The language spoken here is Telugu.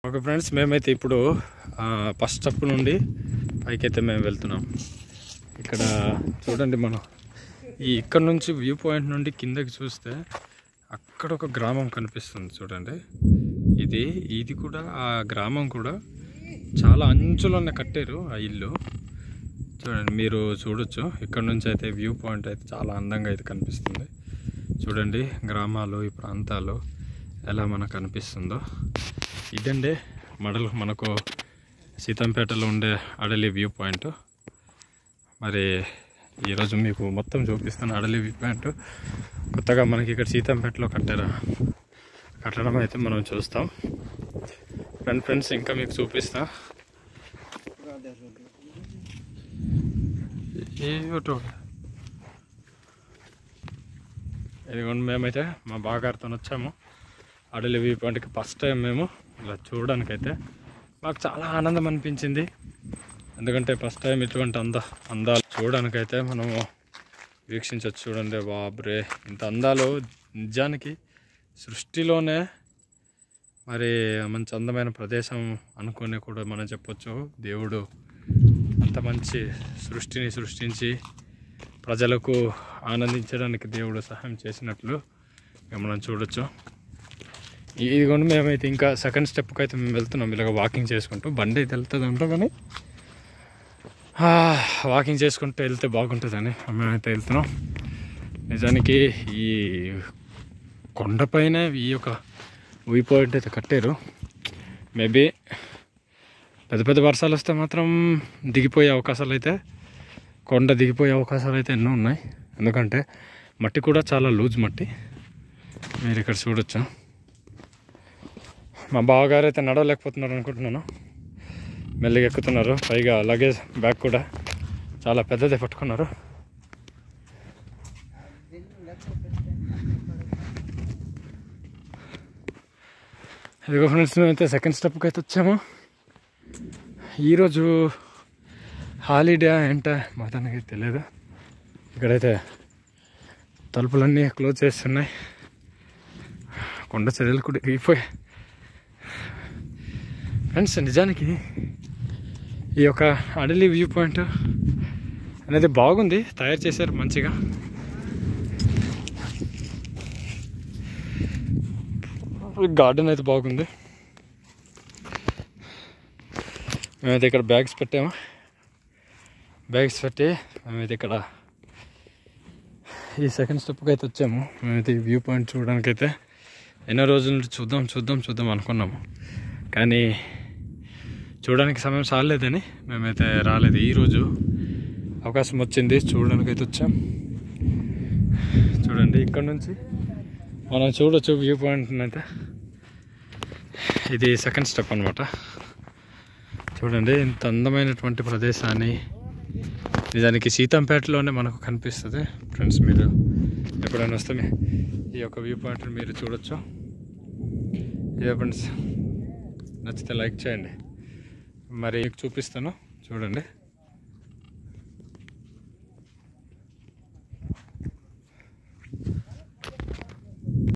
ఓకే ఫ్రెండ్స్, మేమైతే ఇప్పుడు ఫస్ట్ స్టెప్ నుండి పైకైతే మేము వెళ్తున్నాం. ఇక్కడ చూడండి, మనం ఇక్కడ నుంచి వ్యూ పాయింట్ నుండి కిందకి చూస్తే అక్కడ ఒక గ్రామం కనిపిస్తుంది. చూడండి, ఇది కూడా ఆ గ్రామం కూడా చాలా అంచులోనే కట్టారు ఆ ఇల్లు. చూడండి, మీరు చూడొచ్చు. ఇక్కడ నుంచి అయితే వ్యూ పాయింట్ అయితే చాలా అందంగా అయితే కనిపిస్తుంది. చూడండి, గ్రామాలు, ఈ ప్రాంతాలు ఎలా మనకు కనిపిస్తుందో. ఇదండి మనకు సీతంపేటలో ఉండే అడలి వ్యూ పాయింట్. మరి ఈరోజు మీకు మొత్తం చూపిస్తాను అడలి వ్యూ పాయింట్. కొత్తగా మనకి ఇక్కడ సీతంపేటలో కట్టడం అయితే మనం చూస్తాం. ఫ్రెండ్స్ ఇంకా మీకు చూపిస్తా. ఇదిగోండి, మేమైతే మా బాగారితో వచ్చాము అడలి వ్యూ పాయింట్కి. ఫస్ట్ టైం మేము ఇలా చూడడానికైతే మాకు చాలా ఆనందం అనిపించింది. ఎందుకంటే ఫస్ట్ టైం ఇటువంటి అందాలు చూడడానికైతే మనము వీక్షించవచ్చు. చూడండి, బాబ్రే, ఇంత అందాలు నిజానికి సృష్టిలోనే మరి మంచి అందమైన ప్రదేశం అనుకుని కూడా మనం చెప్పొచ్చు. దేవుడు అంత మంచి సృష్టిని సృష్టించి ప్రజలకు ఆనందించడానికి దేవుడు సహాయం చేసినట్లు మనం చూడొచ్చు. ఇదిగోండి, మేమైతే ఇంకా సెకండ్ స్టెప్కి అయితే మేము వెళ్తున్నాం. ఇలాగ వాకింగ్ చేసుకుంటూ. బండి అయితే వెళ్తుంది ఉంటాం, కానీ వాకింగ్ చేసుకుంటూ వెళ్తే బాగుంటుందని మేమైతే వెళ్తున్నాం. నిజానికి ఈ కొండపైన ఈ యొక్క వ్యూ పాయింట్ అయితే కట్టారు. మేబీ పెద్ద వర్షాలు వస్తే మాత్రం దిగిపోయే అవకాశాలు అయితే, కొండ దిగిపోయే అవకాశాలు అయితే ఎన్నో ఉన్నాయి. ఎందుకంటే మట్టి కూడా చాలా లూజ్ మట్టి. మీరు ఇక్కడ చూడొచ్చు. మా బావగారు అయితే నడవలేకపోతున్నారు అనుకుంటున్నాను. మెల్లిగా ఎక్కుతున్నారు. పైగా లగేజ్ బ్యాగ్ కూడా చాలా పెద్దదే పట్టుకున్నారు. ఇదిగో ఫ్రెండ్స్, మేమైతే సెకండ్ స్టెప్కి అయితే వచ్చాము. ఈరోజు హాలిడే ఏంటో మొత్తానికి తెలియదు. ఇక్కడైతే తలుపులన్నీ క్లోజ్ చేస్తున్నాయి. కొండ చర్యలు కూడా ఎగిరిపోయాయి. ఫ్రెండ్స్, నిజానికి ఈ యొక్క అడలి వ్యూ పాయింట్ అనేది బాగుంది, తయారు చేశారు మంచిగా. గార్డెన్ అయితే బాగుంది. మేమైతే ఇక్కడ బ్యాగ్స్ పెట్టాము. బ్యాగ్స్ పెట్టి మేమైతే ఇక్కడ ఈ సెకండ్ స్టెప్కి అయితే వచ్చాము. మేమైతే ఈ వ్యూ పాయింట్ చూడడానికైతే ఎన్నో రోజుల నుండి చూద్దాం అనుకున్నాము, కానీ చూడడానికి సమయం చాలేదని మేమైతే రాలేదు. ఈరోజు అవకాశం వచ్చింది, చూడడానికైతే వచ్చాం. చూడండి, ఇక్కడ నుంచి మనం చూడొచ్చు వ్యూ పాయింట్ అయితే. ఇది సెకండ్ స్టెప్ అనమాట. చూడండి, ఇంత అందమైనటువంటి ప్రదేశాన్ని నిజానికి సీతంపేటలోనే మనకు కనిపిస్తుంది. ఫ్రెండ్స్, మీరు ఎప్పుడైనా వస్తే ఈ యొక్క వ్యూ పాయింట్ని మీరు చూడొచ్చు. ఇదే ఫ్రెండ్స్, నచ్చితే లైక్ చేయండి. మరి మీకు చూపిస్తాను, చూడండి.